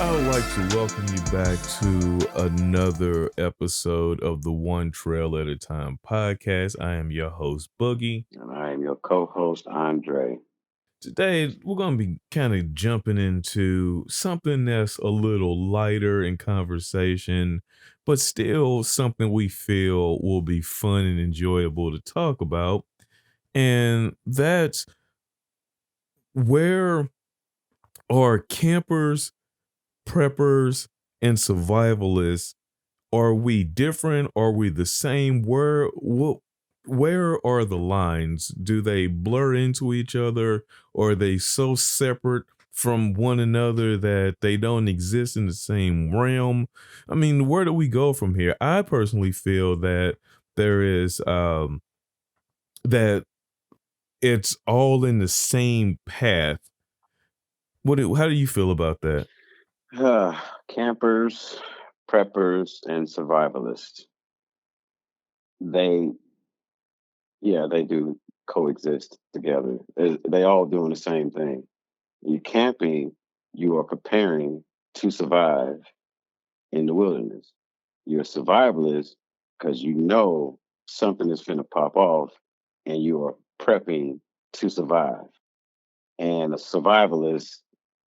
I would like to welcome you back to another episode of the One Trail at a Time podcast. I am your host, Boogie. And I am your co-host, Andre. Today, we're going to be kind of jumping into something that's a little lighter in conversation, but still something we feel will be fun and enjoyable to talk about. And that's, where are campers, preppers, and survivalists? Are we different? Are we the same? Where are the lines? Do they blur into each other, or are they so separate from one another that they don't exist in the same realm? I mean, where do we go from here? I personally feel that there is that it's all in the same path. How do you feel about that? Campers, preppers, and survivalists. They, yeah, they do coexist together. They all doing the same thing. You camping, you are preparing to survive in the wilderness. You're a survivalist because you know something is finna pop off, and you are prepping to survive. And a survivalist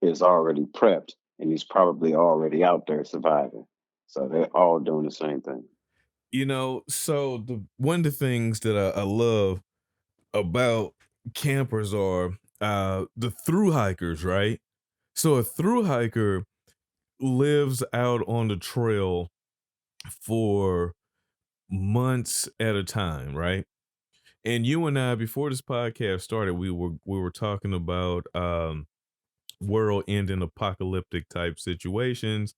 is already prepped and he's probably already out there surviving. So they're all doing the same thing. So the one of the things that I love about campers are the through hikers, right? So a through hiker lives out on the trail for months at a time, right? And you and I, before this podcast started, we were talking about world ending apocalyptic type situations,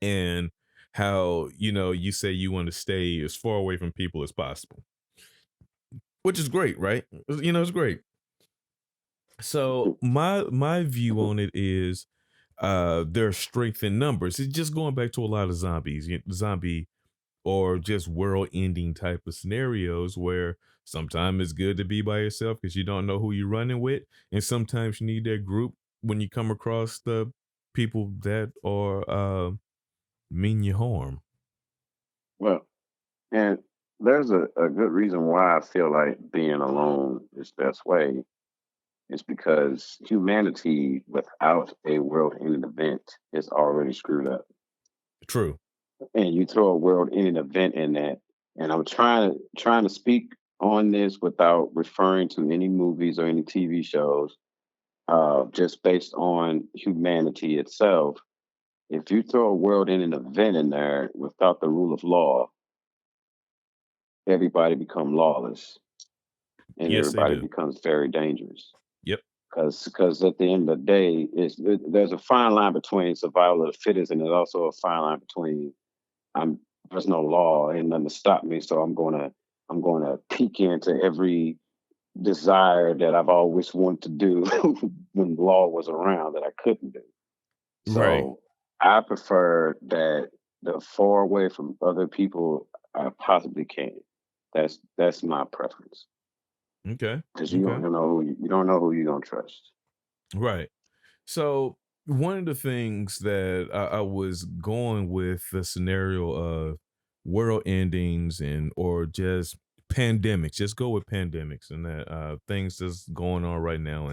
and how you say you want to stay as far away from people as possible, which is great, right? It's great. So my view on it is their strength in numbers. It's just going back to a lot of zombie or just world ending type of scenarios where sometimes it's good to be by yourself because you don't know who you're running with. And sometimes you need that group when you come across the people that are mean you harm. Well, and there's a good reason why I feel like being alone is the best way. It's because humanity without a world ending event is already screwed up. True. And you throw a world ending event in that. And I'm trying to speak on this without referring to any movies or any TV shows, just based on humanity itself. If you throw a world in an event in there without the rule of law, everybody become lawless and Yes, they everybody do. becomes very dangerous. Yep. Because at the end of the day, there's a fine line between survival of the fittest, and there's also a fine line between I'm there's no law and nothing to stop me, so I'm gonna peek into every desire that I've always wanted to do when law was around that I couldn't do. Right. So I prefer that the far away from other people I possibly can. That's my preference Okay. because you Okay. don't know you don't know who you're gonna trust. Right. So one of the things that I was going with the scenario of world endings and or just pandemics. Just go with pandemics and that things that's going on right now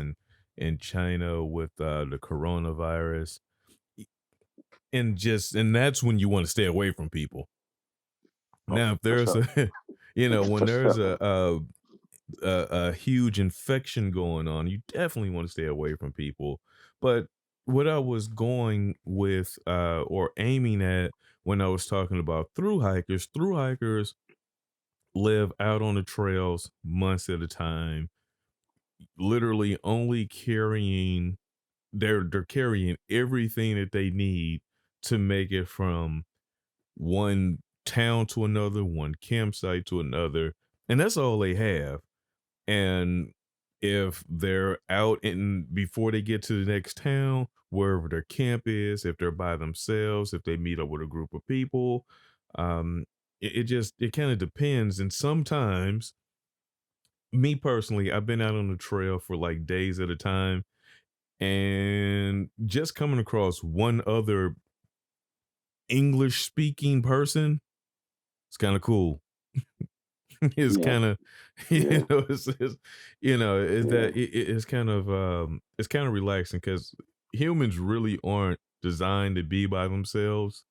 in China with the coronavirus. Y- and that's when you want to stay away from people. Oh, Now, if for there's sure, a when for there's sure. a huge infection going on, you definitely want to stay away from people. But what I was going with or aiming at when I was talking about through hikers live out on the trails months at a time, literally only carrying they're carrying everything that they need to make it from one town to another, one campsite to another, and that's all they have. And if they're out in before they get to the next town, wherever their camp is, if they're by themselves, if they meet up with a group of people, it kind of depends. And sometimes, me personally, I've been out on the trail for like days at a time, and just coming across one other English speaking person, it's kind of cool. It's Yeah, kind of, yeah, is yeah. that it's kind of relaxing because humans really aren't designed to be by themselves.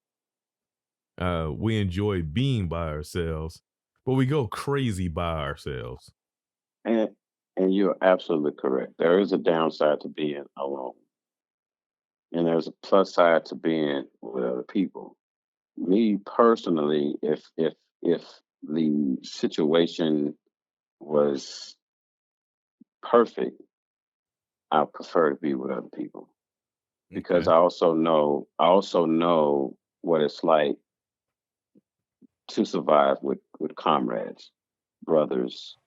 We enjoy being by ourselves, but we go crazy by ourselves. And and you're absolutely correct. There is a downside to being alone, and there's a plus side to being with other people. Me personally, if the situation was perfect, I prefer to be with other people because Okay. I also know what it's like to survive with comrades, brothers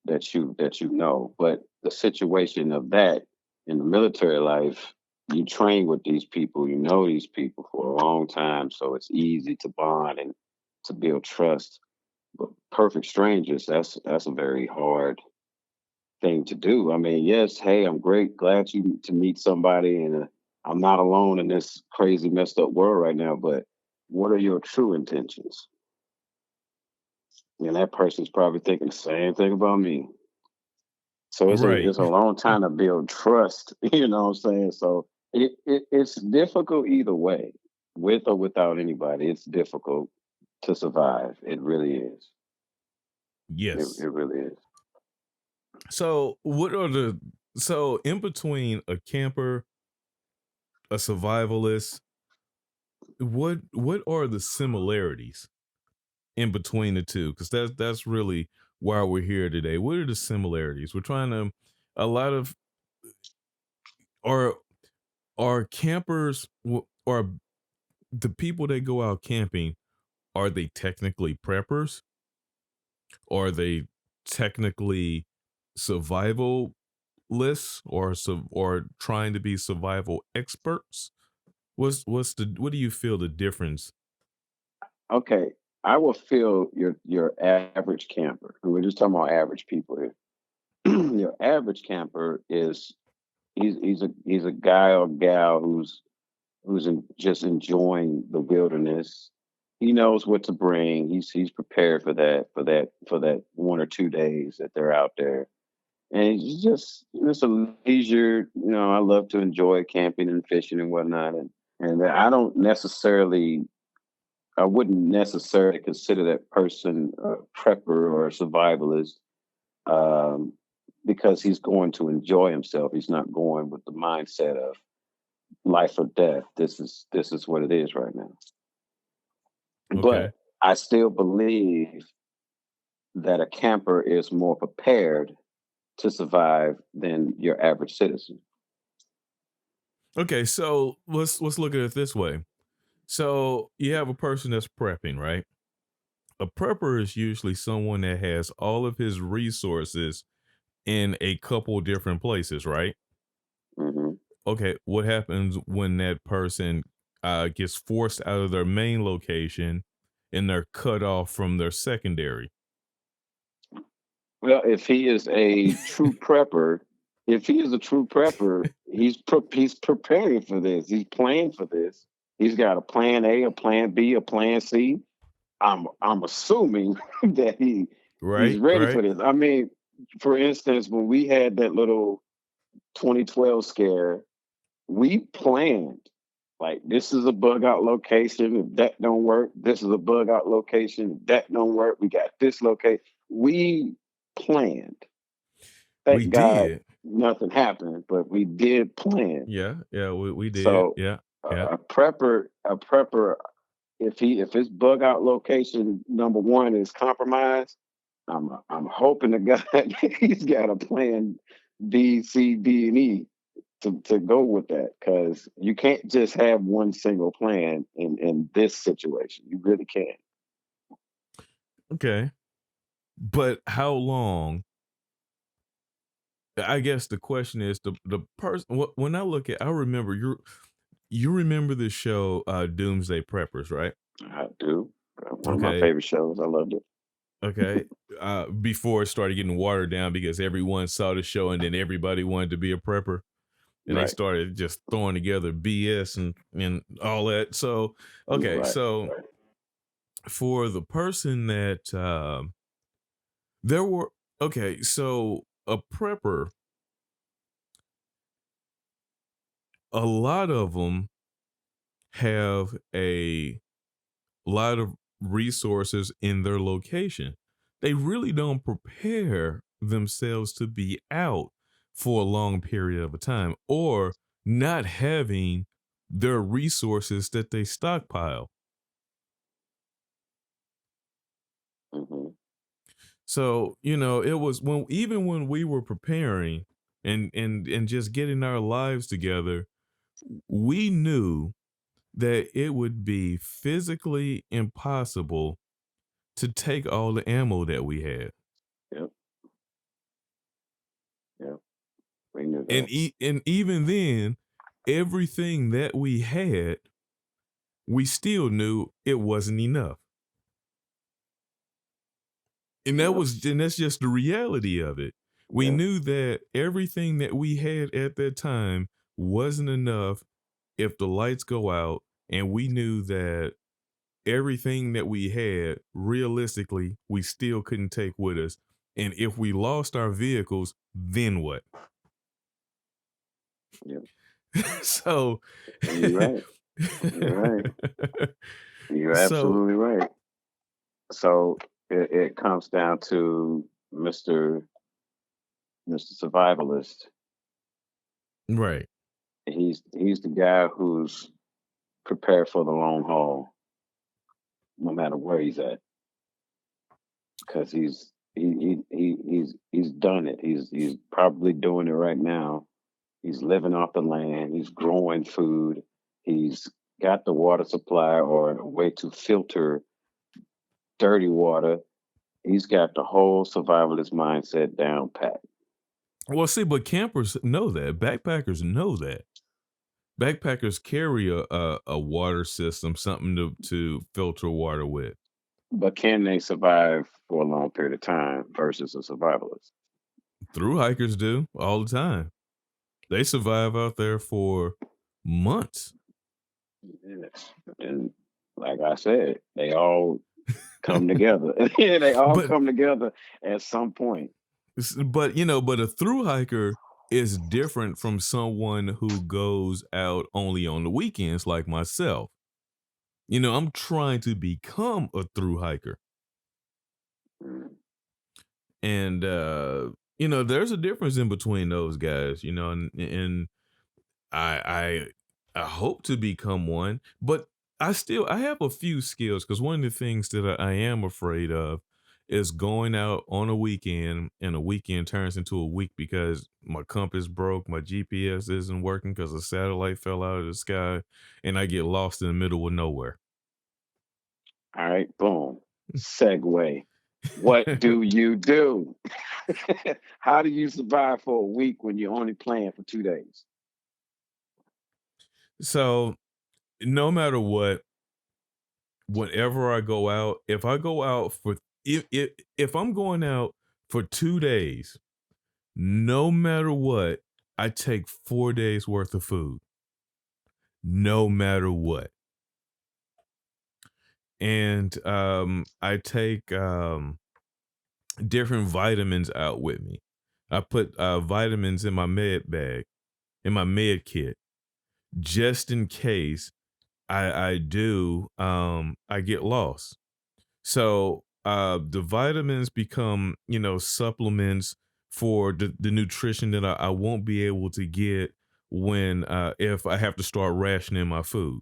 that you know. But the situation of that in the military life, you train with these people, you know these people for a long time, so it's easy to bond and to build trust. But perfect strangers, that's a very hard thing to do. I mean, yes, hey, I'm great, glad you to meet somebody, and I'm not alone in this crazy, messed up world right now. But what are your true intentions? And that person's probably thinking the same thing about me. So it's a Right. it's a long time to build trust. You know what I'm saying? So it's difficult either way, with or without anybody. It's difficult to survive. It really is. Yes. It really is. So, so in between a camper, a survivalist, what are the similarities in between the two? Because that's really why we're here today. What are the similarities? We're trying to a lot of are campers are the people that go out camping, are they technically preppers? Are they technically survival or trying to be survival experts? What do you feel the difference? Okay. I will feel your average camper. We're just talking about average people here. Your average camper is he's a guy or gal just enjoying the wilderness. He knows what to bring. He's prepared for that 1 or 2 days that they're out there. And it's just a leisure. I love to enjoy camping and fishing and whatnot. And I wouldn't necessarily consider that person a prepper or a survivalist, um, because he's going to enjoy himself. He's not going with the mindset of life or death. This is what it is right now. Okay. But I still believe that a camper is more prepared to survive than your average citizen. Okay, so let's look at it this way. So you have a person that's prepping, right? A prepper is usually someone that has all of his resources in a couple different places, right? Hmm. Okay, what happens when that person gets forced out of their main location and they're cut off from their secondary? Well, if he is a true prepper, he's preparing for this. He's planning for this. He's got a plan A, a plan B, a plan C. I'm assuming that he's Right, ready right. for this. I mean, for instance, when we had that little 2012 scare, we planned like this is a bug out location. If that don't work, this is a bug out location. If that don't work, we got this location. We planned. We Thank God did. nothing happened, but we did plan. Yeah, yeah, we did. So Yeah, yeah. a prepper, if his bug out location number one is compromised, I'm hoping to God he's got a plan B, C, D, and E to go with that, because you can't just have one single plan in this situation. You really can't. Okay. But how long? I guess the question is the person. When I look at, I remember you remember the show Doomsday Preppers, right? I do. One of my Okay, favorite shows. I loved it. okay. Before it started getting watered down because everyone saw the show and then everybody wanted to be a prepper. and they Right. started just throwing together BS and all that. So, okay, Right. so for the person that there were okay, so a prepper, a lot of them have a lot of resources in their location. They really don't prepare themselves to be out for a long period of a time or not having their resources that they stockpile. Hmm. So, it was when even when we were preparing and just getting our lives together, we knew that it would be physically impossible to take all the ammo that we had. Yep. Yep. We knew And that. and even then, everything that we had, we still knew it wasn't enough. Yep. And that's just the reality of it. We Yep. knew that everything that we had at that time wasn't enough if the lights go out, and we knew that everything that we had, realistically, we still couldn't take with us. And if we lost our vehicles, then what? Yep. So, And you're right. You're right. You're so absolutely right. So it comes down to Mr. Survivalist. right. He's the guy who's prepared for the long haul, no matter where he's at, because he's done it. He's probably doing it right now. He's living off the land. He's growing food. He's got the water supply or a way to filter dirty water. He's got the whole survivalist mindset down pat. Well, see, but campers know that. Backpackers know that. Backpackers carry a water system, something to filter water with. But can they survive for a long period of time versus a survivalist? Through hikers do all the time. They survive out there for months. Yes. And like I said, they all come together. They all but come together at some point. but a through hiker is different from someone who goes out only on the weekends like myself. I'm trying to become a through hiker. Mm. And there's a difference in between those guys, and I I hope to become one, but I have a few skills because one of the things that I am afraid of is going out on a weekend and a weekend turns into a week because my compass broke, my GPS isn't working because a satellite fell out of the sky, and I get lost in the middle of nowhere. All right, boom. Segue. What do you do? How do you survive for a week when you're only playing for 2 days? So no matter what, whenever I go out, if I go out for if I'm going out for 2 days, no matter what, I take 4 days worth of food, no matter what. And I take different vitamins out with me. I put vitamins in my med bag, in my med kit, just in case I get lost. So the vitamins become, supplements for the nutrition that I won't be able to get when if I have to start rationing my food.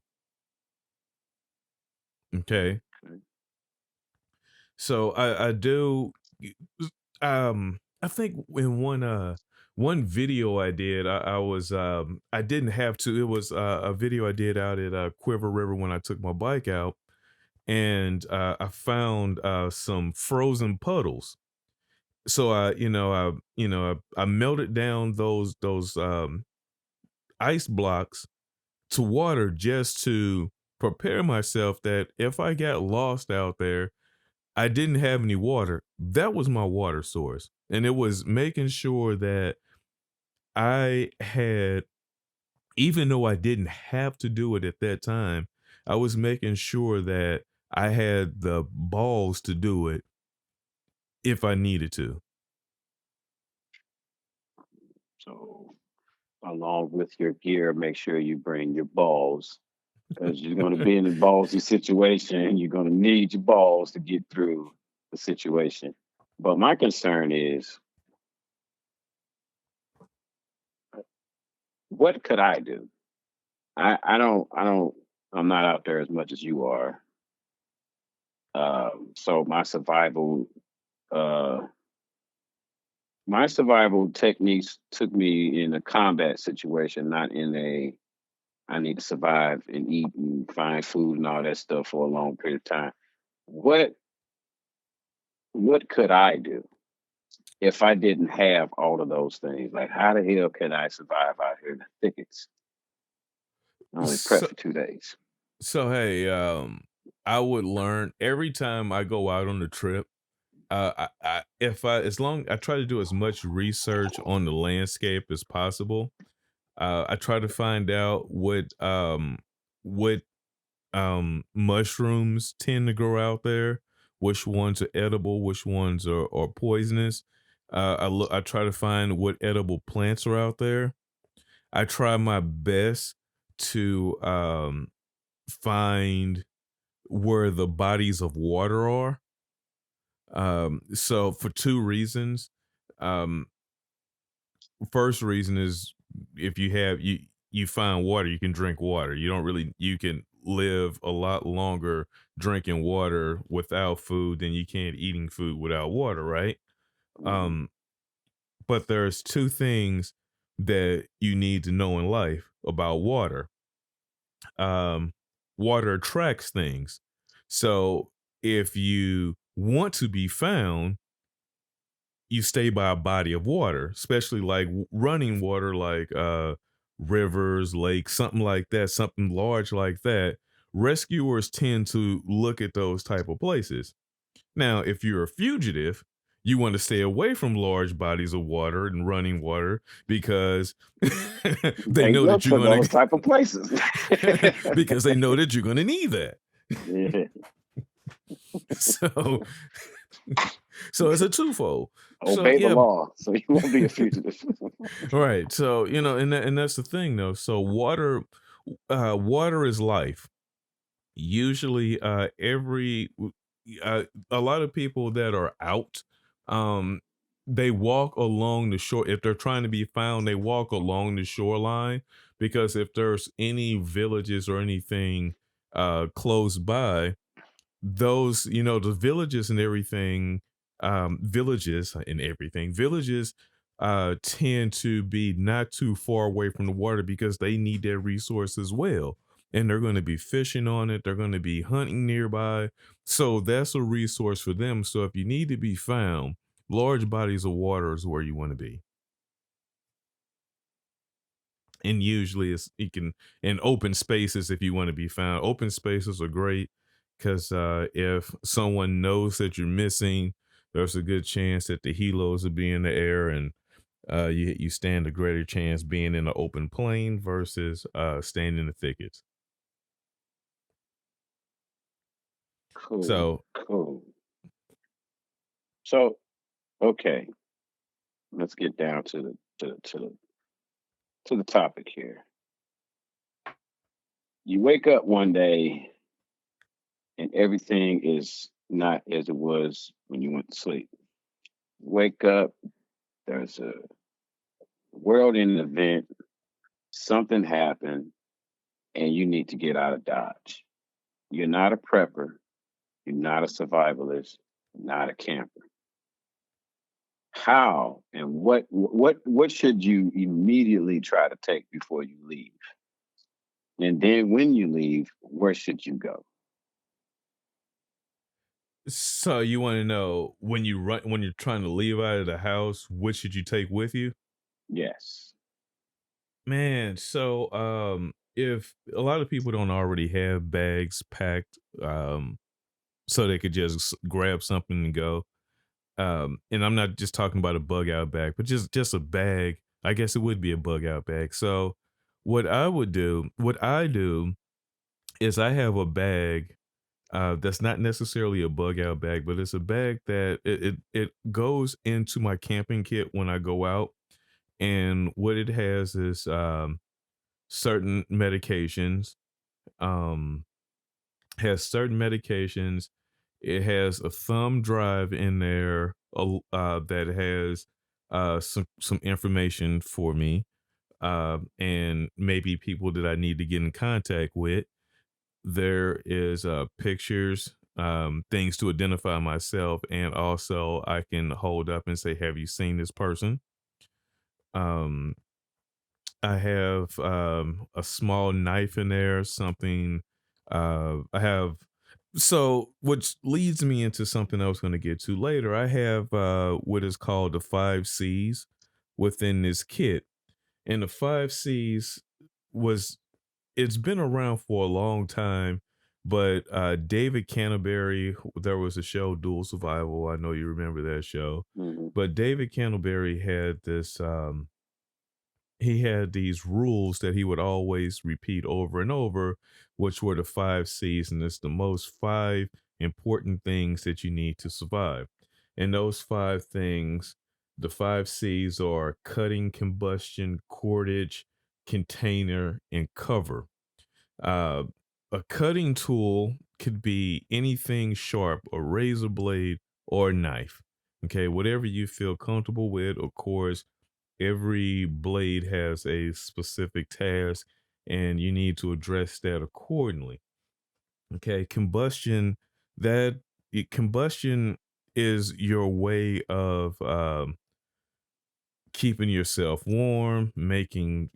Okay. Okay. So I do I think in one video I did, I was I didn't have to. It was a video I did out at Quiver River when I took my bike out, and I found some frozen puddles. So I melted down those ice blocks to water just to prepare myself that if I got lost out there, I didn't have any water. That was my water source. And it was making sure that I had even though I didn't have to do it at that time, I was making sure that I had the balls to do it if I needed to. So, along with your gear, make sure you bring your balls because you're going to be in a ballsy situation and you're going to need your balls to get through the situation. But my concern is, what could I do? I'm not out there as much as you are. So uh, my survival techniques took me in a combat situation, not in a I need to survive and eat and find food and all that stuff for a long period of time. What what could I do if I didn't have all of those things? Like how the hell can I survive out here in the thickets? I only prep So, for 2 days. hey, I would learn every time I go out on the trip. If I as long I try to do as much research on the landscape as possible. I try to find out what mushrooms tend to grow out there, which ones are edible, which ones are poisonous. I try to find what edible plants are out there. I try my best to find where the bodies of water are. So for two reasons. Um, First reason is if you find water, you can drink water. You can live a lot longer drinking water without food than you can eating food without water, right? Mhm. Um, but there's two things that you need to know in life about water. Um, Water attracts things. So if you want to be found, you stay by a body of water, especially like running water, like rivers, lakes, something like that, something large like that. Rescuers tend to look at those type of places. Now, if you're a fugitive, you want to stay away from large bodies of water and running water because they They know go that you're to going those to type of places. because they know that you're going to need that. Yeah. So so it's a twofold. So Obey the yeah, law so you won't be a fugitive. right. So, and that's the thing though. So water is life. Usually a lot of people that are out um they walk along the shore. If they're trying to be found, they walk along the shoreline because if there's any villages or anything close by, those the villages and everything villages tend to be not too far away from the water because they need that resource as well, and they're going to be fishing on it, they're going to be hunting nearby, so that's a resource for them. So if you need to be found, large bodies of water is where you want to be. And usually it's you can in open spaces. If you want to be found, open spaces are great because if someone knows that you're missing, there's a good chance that the helos will be in the air, and you stand a greater chance being in an open plain versus staying in the thickets. Cool, So cool. So, okay, let's get down to the topic here. You wake up one day and everything is not as it was when you went to sleep. Wake up, there's a world in an event, something happened, and you need to get out of Dodge. You're not a prepper, you're not a survivalist, not a camper. How and what should you immediately try to take before you leave? And then when you leave, where should you go? so you want to know when you're trying to leave out of the house, what should you take with you? Yes. Man, so if a lot of people don't already have bags packed, so they could just grab something and go. And I'm not just talking about a bug out bag, but just a bag. I guess it would be a bug out bag. So what I do is I have a bag that's not necessarily a bug out bag, but it's a bag that it goes into my camping kit when I go out. And what it has is certain medications. Um, has certain medications. It has a thumb drive in there that has some information for me, and maybe people that I need to get in contact with. There is pictures, things to identify myself, and also I can hold up and say, "Have you seen this person?" Um, I have a small knife in there, something. I have which leads me into something I was going to get to later. I have what is called the 5 C's within this kit, and the 5 C's was it's been around for a long time, but David Canterbury, there was a show, Dual Survival. I know you remember that show, Hmm. but David Canterbury had this. He had these rules that he would always repeat over and over, which were the 5 C's, and it's the most five important things that you need to survive. And those five things, the 5 C's are cutting, combustion, cordage, container, and cover. uh, a cutting tool could be anything sharp, a razor blade or a knife. Okay, whatever you feel comfortable with. Of course, every blade has a specific task and you need to address that accordingly. Okay, combustion is your way of keeping yourself warm, making,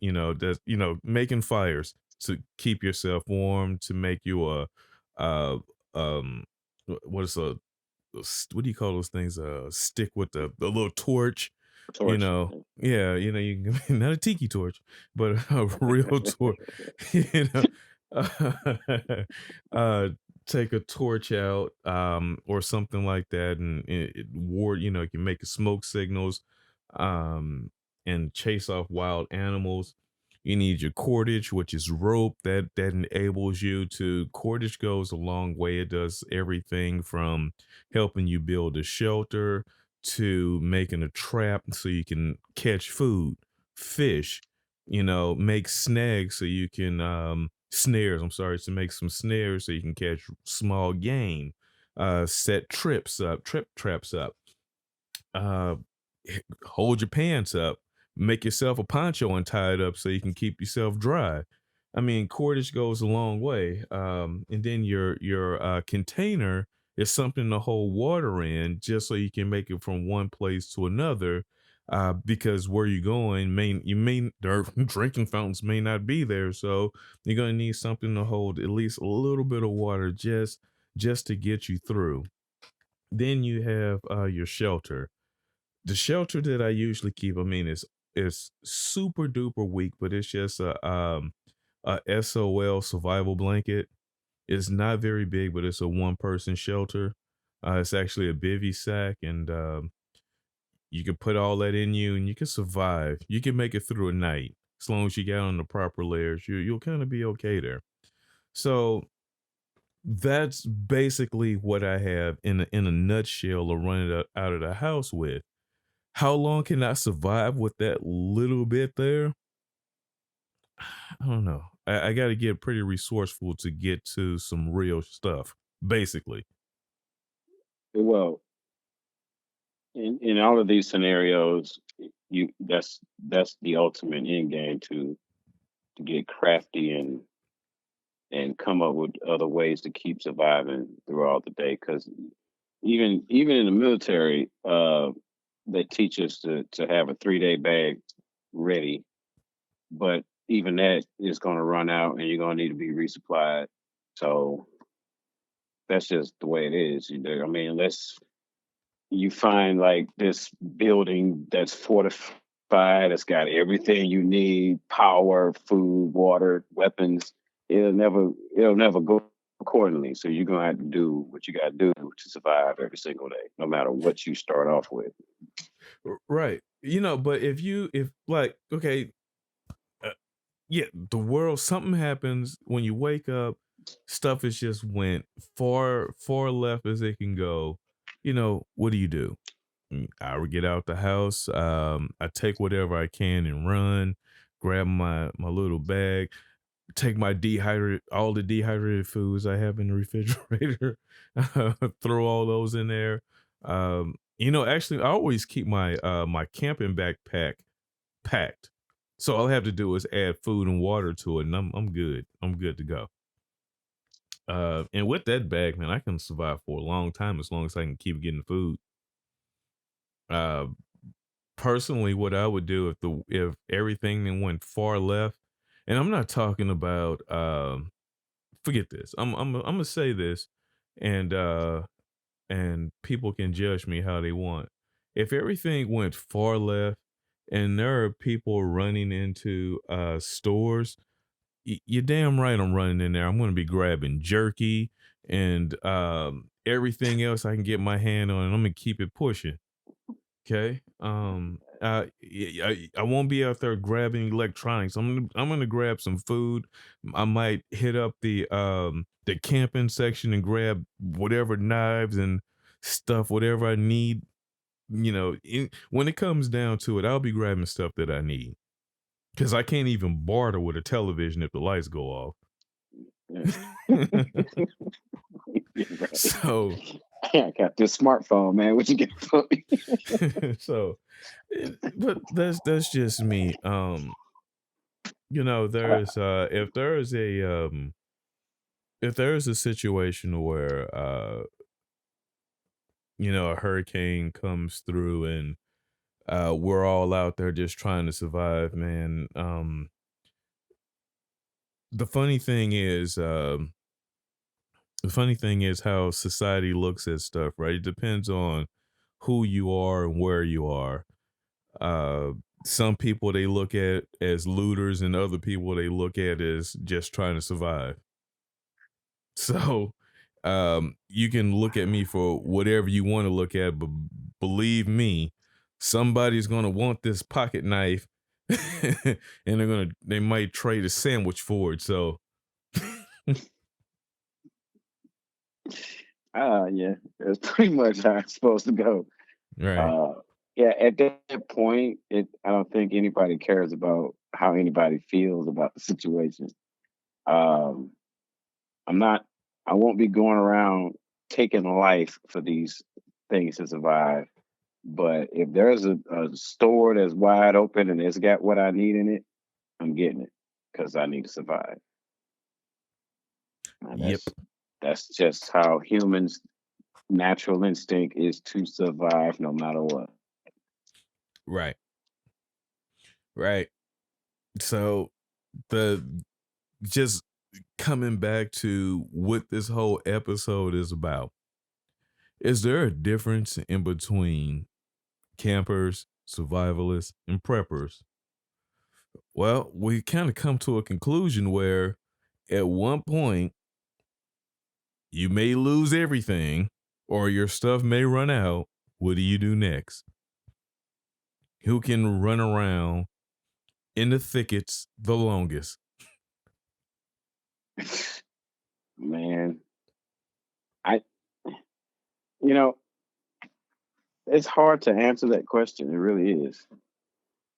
making fires to keep yourself warm, to make you uh um what is what do you call those things? Stick with the little torch, Torch. Yeah, you can not a tiki torch, but a real torch, you know. uh take a torch out, or something like that, and it ward, you can make smoke signals, um and chase off wild animals. You need your cordage, which is rope that enables you to. Cordage goes a long way. It does everything from helping you build a shelter to making a trap so you can catch food, fish, make snags so you can snares, I'm sorry, to make some snares so you can catch small game, set trip traps up, uh hold your pants up, make yourself a poncho and tie it up so you can keep yourself dry. I mean, cordage goes a long way. And then your container is something to hold water in, just so you can make it from one place to another. Because where you're going, their drinking fountains may not be there, so you're gonna need something to hold at least a little bit of water, just to get you through. Then you have your shelter. The shelter that I usually keep, I mean, is super duper weak, but it's just a SOL survival blanket. It's not very big, but it's a one person shelter. It's actually a bivy sack, and you can put all that in you, and you can survive. You can make it through a night as long as you get on the proper layers. You'll kind of be okay there. So that's basically what I have in a nutshell, or run it out of the house with. How long can I survive with that little bit there? I don't know. I got to get pretty resourceful to get to some real stuff, basically. Well, in all of these scenarios, you that's the ultimate end game to get crafty and come up with other ways to keep surviving throughout the day. Because even in the military, they teach us to have a 3-day bag ready, but even that is going to run out, and you're going to need to be resupplied. So that's just the way it is. I mean, unless you find like this building that's fortified, it's got everything you need: power, food, water, weapons. It'll never go accordingly. So you're gonna have to do what you gotta do to survive every single day, no matter what you start off with. Right. But if like, okay, yeah, the world, something happens when you wake up, stuff has just went far left as it can go. What do? I would get out the house. I take whatever I can and run, grab my little bag, take my dehydrated all the dehydrated foods I have in the refrigerator, throw all those in there. Actually, I always keep my camping backpack packed. So all I have to do is add food and water to it, and I'm good. I'm good to go. And with that bag, man, I can survive for a long time as long as I can keep getting food. Uh, Personally, what I would do if everything then went far left, and I'm not talking about forget this. I'm gonna say this, and people can judge me how they want. If everything went far left, and there are people running into stores, you're damn right I'm running in there. I'm gonna be grabbing jerky and everything else I can get my hand on, and I'm gonna keep it pushing. Okay. I won't be out there grabbing electronics. I'm gonna grab some food. I might hit up the camping section and grab whatever knives and stuff, whatever I need. When it comes down to it, I'll be grabbing stuff that I need because I can't even barter with a television if the lights go off. Yeah. You're right. So, I got this smartphone, man. What you get for me? so, but that's just me. There's if there is a situation where a hurricane comes through and we're all out there just trying to survive, man. The funny thing is the funny thing is how society looks at stuff, right? It depends on who you are and where you are. Uh some people they look at as looters and other people they look at as just trying to survive. So, you can look at me for whatever you want to look at, but believe me, somebody's gonna want this pocket knife, and they might trade a sandwich for it. So, Yeah, that's pretty much how it's supposed to go. right, Uh, yeah, at that point, I don't think anybody cares about how anybody feels about the situation. Um, I'm not. I won't be going around taking life for these things to survive. But if there's a store that's wide open and it's got what I need in it, I'm getting it because I need to survive. And yep, that's just how humans' natural instinct is to survive no matter what. right, right. So the just coming back to what this whole episode is about. Is there a difference in between campers, survivalists, and preppers? Well, we kind of come to a conclusion where at one point you may lose everything or your stuff may run out. What do you do next? Who can run around in the thickets the longest? Man, I you know, it's hard to answer that question. It really is.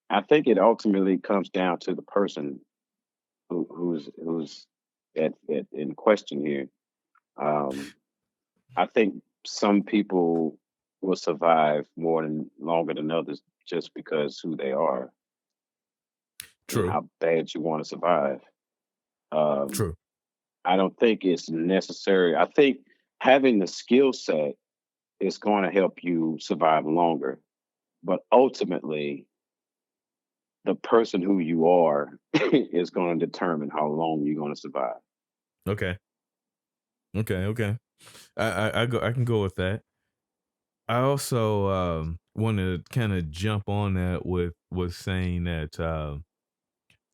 I think it ultimately comes down to the person who's at in question here. Um, I think some people will survive more than longer than others just because who they are and True, how bad you want to survive. Um, true. I don't think it's necessary. I think having the skill set is going to help you survive longer, but ultimately, the person who you are is going to determine how long you're going to survive. Okay, okay. I can go with that. I also want to kind of jump on that with saying that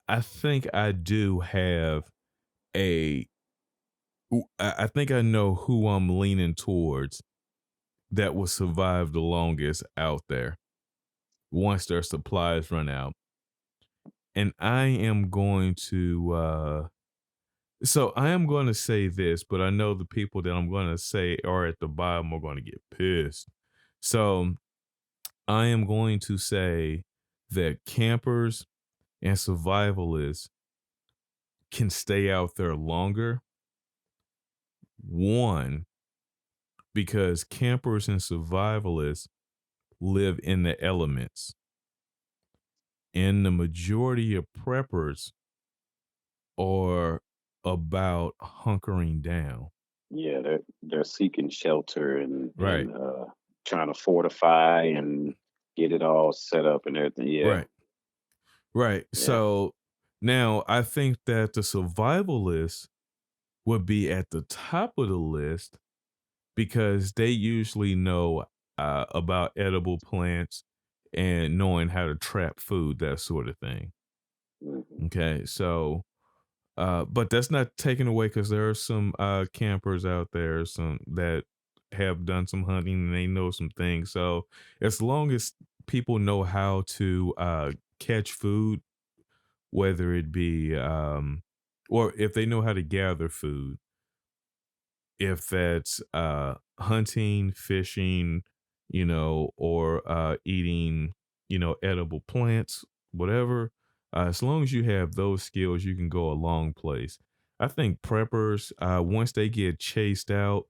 I think I do have a I think I know who I'm leaning towards that will survive the longest out there once their supplies run out. and I am going to so I am going to say this, but I know the people that I'm going to say are at the bottom are going to get pissed. So I am going to say that campers and survivalists can stay out there longer. One, because campers and survivalists live in the elements, and the majority of preppers are about hunkering down. Yeah, they're seeking shelter and Right, trying to fortify and get it all set up and everything. Yeah, right, right. yeah. So now I think that the survivalists would be at the top of the list because they usually know about edible plants and knowing how to trap food, that sort of thing. Mhm. Okay, so but that's not taken away because there are some campers out there, some that have done some hunting and they know some things. So as long as people know how to catch food, whether it be or if they know how to gather food, if that's hunting, fishing, or eating, edible plants, whatever, as long as you have those skills, you can go a long place. I think preppers, once they get chased out,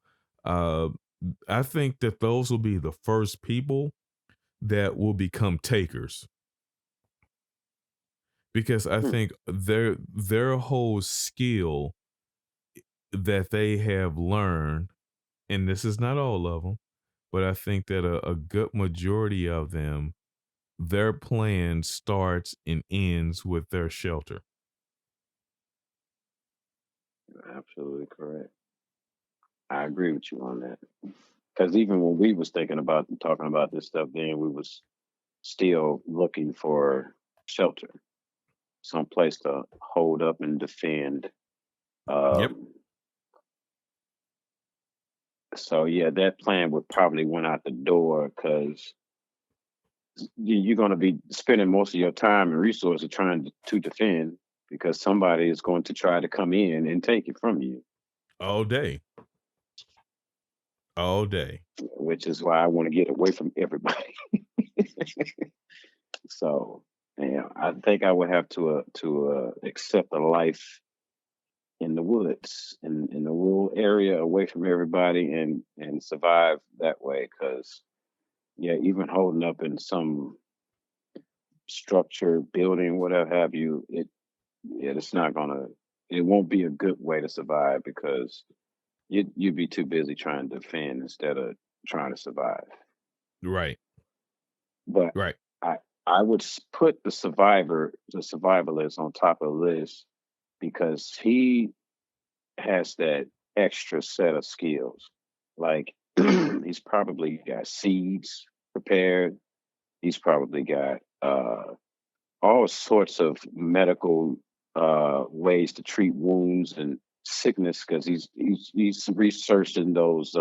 uh, I think that those will be the first people that will become takers because I Hmm. think their whole skill that they have learned, and this is not all of them, but I think that a good majority of them, their plan starts and ends with their shelter. You're absolutely correct. I agree with you on that. Because even when we was thinking about talking about this stuff, then we was still looking for shelter, some place to hold up and defend. Yep. Um, so yeah, that plan would probably went out the door because you're going to be spending most of your time and resources trying to defend because somebody is going to try to come in and take it from you, All day. All day. which is why I want to get away from everybody. So, yeah, I think I would have to accept a life in the woods, in the rural area, away from everybody, and survive that way. Because yeah, even holding up in some structure, building, whatever have you, it's not gonna, it won't be a good way to survive because you'd be too busy trying to defend instead of trying to survive. Right. But Right. I I would put the survivalist on top of the list because he has that extra set of skills. Like he's probably got seeds prepared. He's probably got all sorts of medical ways to treat wounds and sickness because he's researching those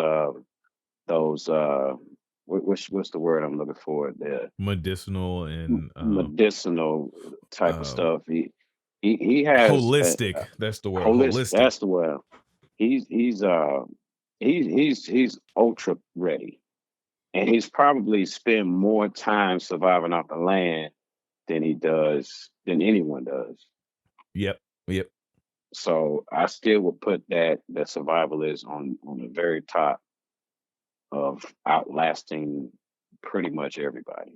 what's the word I'm looking for, the Medicinal and medicinal type of um stuff. He has holistic. That's the word. holistic. Holistic. That's the word. He's ultra ready, and he's probably spend more time surviving off the land than anyone does. Yep. Yep. So I still would put that survival is on the very top of outlasting pretty much everybody.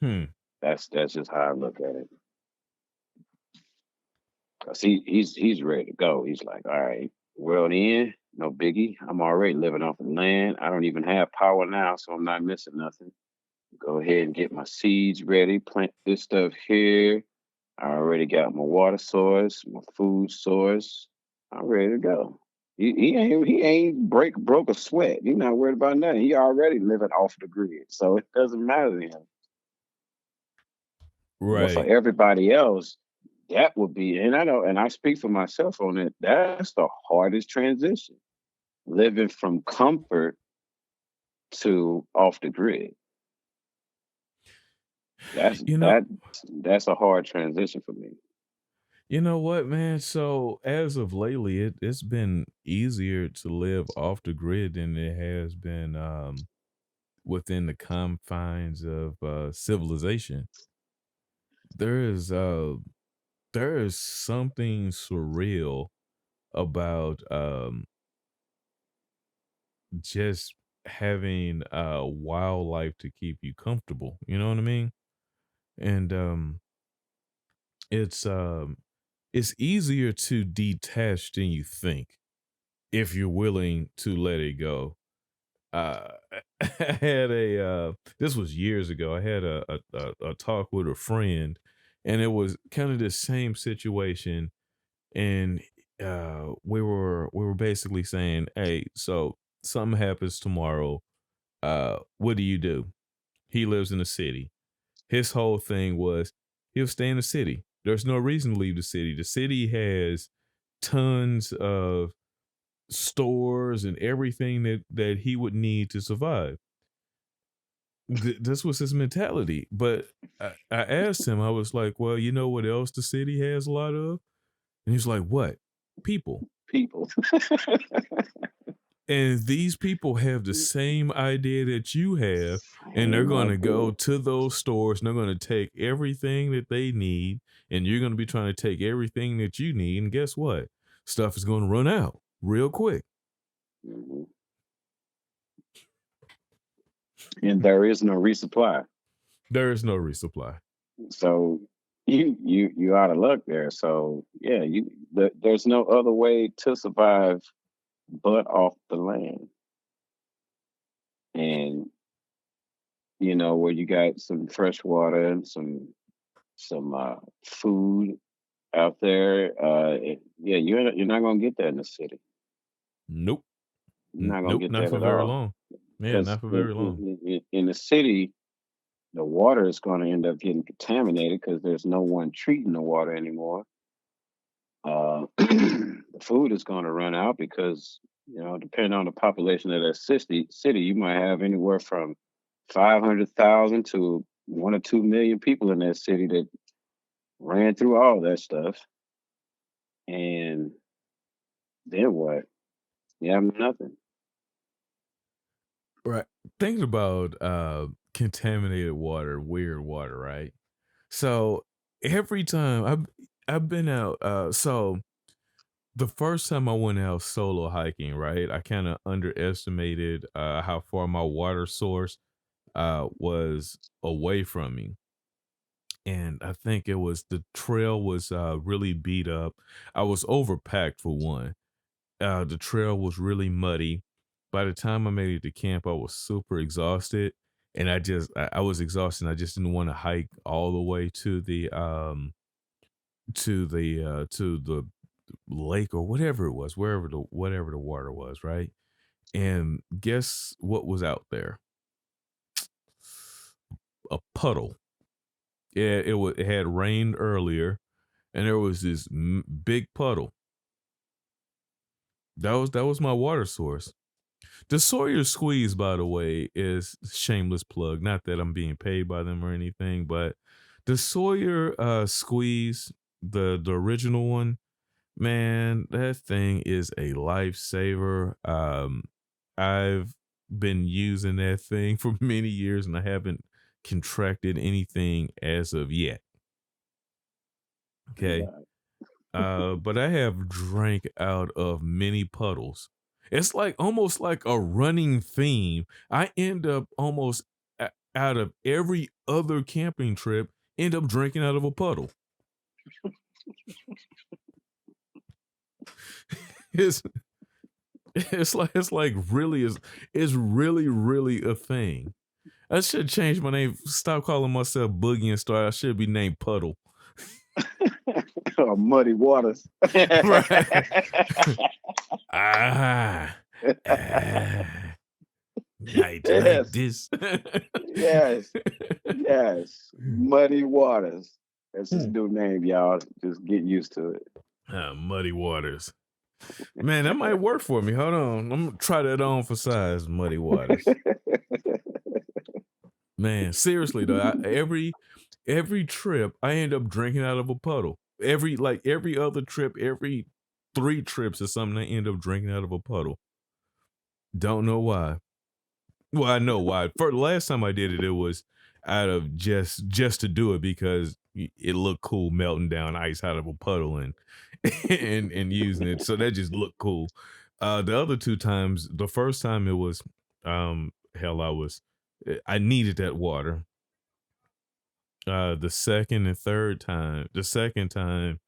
Hmm. That's just how I look at it. 'Cause he's ready to go. He's like, all right, world in, no biggie. I'm already living off the land. I don't even have power now, so I'm not missing nothing. Go ahead and get my seeds ready. Plant this stuff here. I already got my water source, my food source. I'm ready to go. He ain't broke a sweat. He's not worried about nothing. He already living off the grid, so it doesn't matter to him. But for Right. everybody else, that would be, and I know, and I speak for myself on it. That's the hardest transition, living from comfort to off the grid. That's You know, that that's a hard transition for me. you know what, man? So as of lately, it's been easier to live off the grid than it has been within the confines of civilization. There is there is something surreal about just having wildlife to keep you comfortable. You know what I mean? And it's um it's easier to detach than you think if you're willing to let it go. Uh I had a this was years ago. I had a talk with a friend, and it was kind of the same situation. And we were basically saying, hey, so something happens tomorrow, what do you do? He lives in the city. His whole thing was he'll stay in the city. There's no reason to leave the city. The city has tons of stores and everything that he would need to survive. This was his mentality. But I asked him, I was like, well, you know what else the city has a lot of? And he's like, what? People. People. And these people have the same idea that you have, and they're Same going to idea. go to those stores and they're going to take everything that they need, and you're going to be trying to take everything that you need. And guess what? Stuff is going to run out real quick. Mhm. And there is no resupply. There is no resupply. So you out of luck there. So yeah, there's no other way to survive but off the land. And where you got some fresh water and some food out there. Yeah, you're not gonna get that in the city. Nope. You're not gonna Nope. get Not that for at very all. long. Yeah, Because not for very long. in the city, the water is going to end up getting contaminated because there's no one treating the water anymore. The food is going to run out because depending on the population of that city, you might have anywhere from 500,000 to 1 or 2 million people in that city that ran through all that stuff. And then what? You have nothing. Right. Thinking about contaminated water, weird water, right? So every time I've been out, so the first time I went out solo hiking, right, I kind of underestimated how far my water source was away from me. And I think it was the trail was really beat up. I was overpacked for one. The trail was really muddy. By the time I made it to camp, I was super exhausted. And I was exhausted. I just didn't want to hike all the way to the lake or whatever it was, whatever the water was, right? And guess what was out there? A puddle. Yeah, it had rained earlier, and there was this big puddle. That was my water source. The Sawyer Squeeze, by the way, is shameless plug. Not that I'm being paid by them or anything, but the Sawyer Squeeze, the original one, man, that thing is a lifesaver. I've been using that thing for many years, and I haven't contracted anything as of yet. Okay. Right. But I have drank out of many puddles. It's like almost like a running theme. I end up almost out of every other camping trip, end up drinking out of a puddle. It's it's like really is really really a thing. I should change my name. Stop calling myself Boogie and start. I should be named Puddle. Or muddy waters. Right. ah, ah. Night like Yes, this. yes, yes. Muddy waters. That's his new name, y'all. Just get used to it. Muddy waters. Man, that might work for me. Hold on. I'm gonna try that on for size, muddy waters. Man, seriously though, every trip I end up drinking out of a puddle. Every other trip, every 3 trips or something, I end up drinking out of a puddle. Don't know why. Well, I know why. For the last time I did it, it was out of just to do it because it looked cool melting down ice out of a puddle and and using it. So that just looked cool. The other 2 times, the first time it was hell, I needed that water. The second and third time, the second time,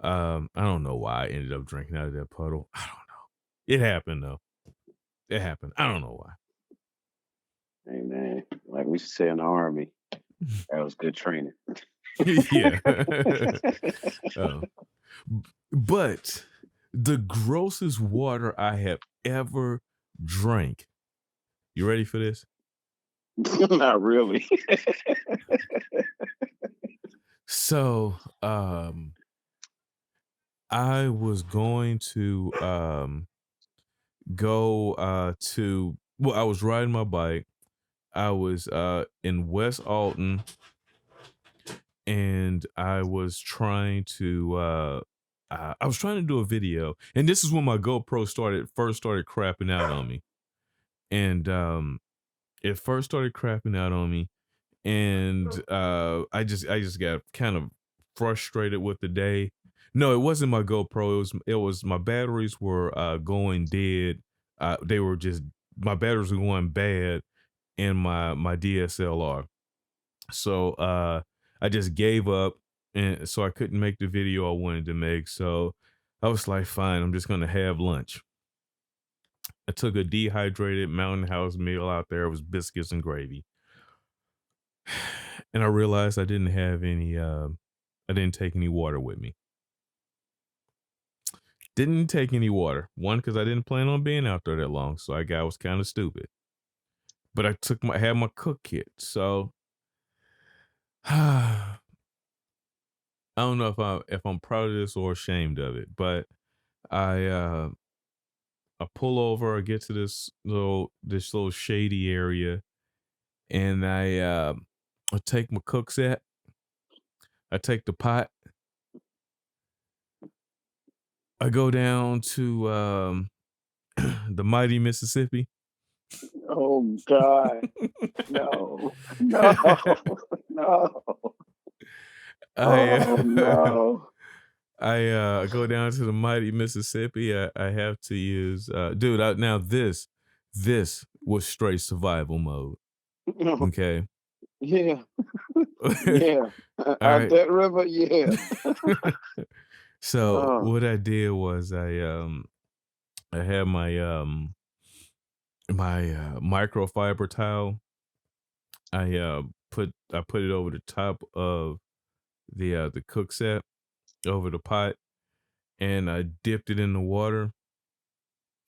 I don't know why I ended up drinking out of that puddle. I don't know. It happened though. It happened. I don't know Hey man, like we should say in the army, that was good training. why. Yeah. Oh. But the grossest water I have ever drank. You ready for this? Not really. So, I was going to go to well, I was riding my bike. I was in West Alton and I was trying to do a video. And this is when my GoPro first started crapping out on me. And it first started crapping out on me and I just got kind of frustrated with the day. No, it wasn't my GoPro. It was my batteries were going dead. They were just my batteries were going bad in my DSLR. So I just gave up and so I couldn't make the video I wanted to make. So I was like, fine, I'm just gonna have lunch. I took a dehydrated Mountain House meal out there. It was biscuits and gravy. And I realized I didn't take any water with me. Didn't take any water. One, because I didn't plan on being out there that long. So I was kind of stupid. But had my cook kit. So I don't know if I'm proud of this or ashamed of it, but I uh I pull over, I get to this little shady area, and I take my cook set, I take the pot, I go down to the mighty Mississippi. Oh God, no, no, no. I Oh no. I go down to the mighty Mississippi. I have to use dude. Now this was straight survival mode. Okay. Yeah, All yeah. Out right. that river, yeah. So Oh, what I did was I had my microfiber towel. I put it over the top of the cook set over the pot, and I dipped it in the water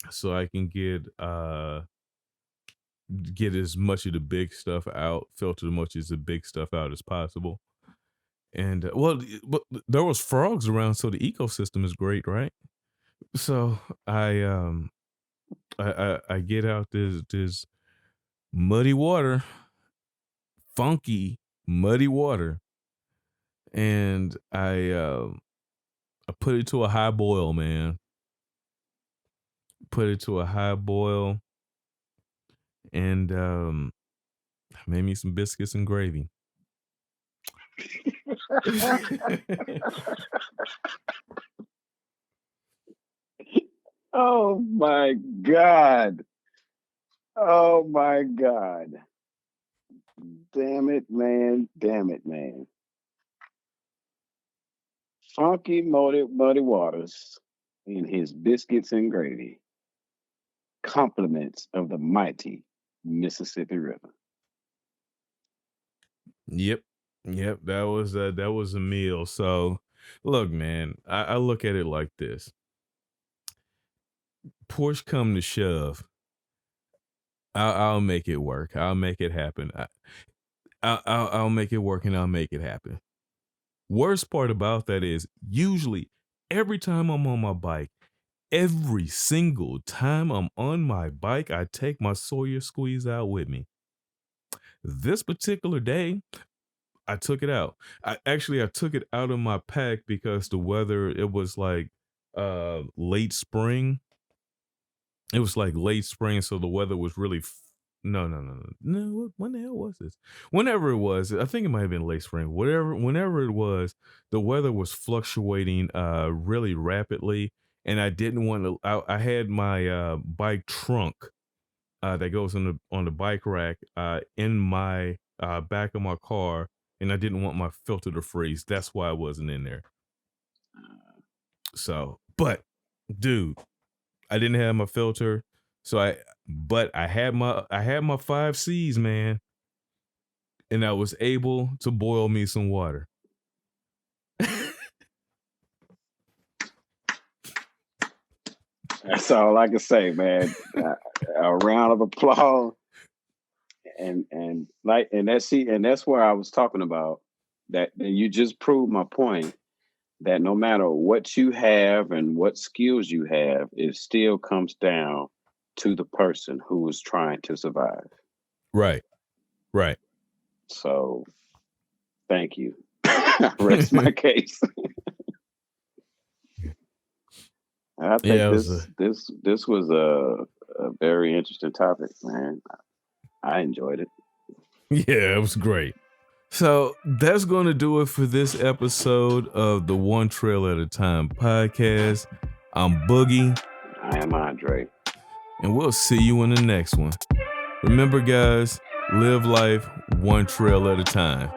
so I can get as much of the big stuff out, filter as much of the big stuff out as possible. And but there was frogs around, so the ecosystem is great, right? So I get out this muddy water, funky muddy water, and I put it to a high boil, man. Put it to a high boil, and made me some biscuits and gravy. oh my God. Oh my God. Damn it, man. Damn it, man. Funky muddy waters in his biscuits and gravy. Compliments of the mighty Mississippi River. Yep. Yep. That was a meal. So look, man, I look at it like this. Push come to shove. I'll make it work. I'll make it happen. I'll make it work and I'll make it happen. Worst part about that is usually every time I'm on my bike, every single time I'm on my bike, I take my Sawyer squeeze out with me. This particular day, I took it out. I took it out of my pack because the weather, it was like late spring. It was like late spring, so the weather was really no, no, no, no, no. When the hell was this? Whenever it was, I think it might have been late spring. Whenever it was, the weather was fluctuating really rapidly, and I didn't want to. I had my bike trunk that goes on the bike rack in my back of my car, and I didn't want my filter to freeze. That's why I wasn't in there. So, but dude, I didn't have my filter, so I had my 5 C's, man, and I was able to boil me some water. That's all I can say, man. A round of applause, and that's where I was talking about that. And you just proved my point that no matter what you have and what skills you have, it still comes down to the person who is trying to survive. Right, right. So, thank you. I rest my case. I think Yeah, it was this was a very interesting topic, man. I enjoyed it. yeah, it was great. So that's going to do it for this episode of the One Trail at a Time podcast. I'm Boogie, I am Andre. and we'll see you in the next one. Remember, guys, live life one trail at a time.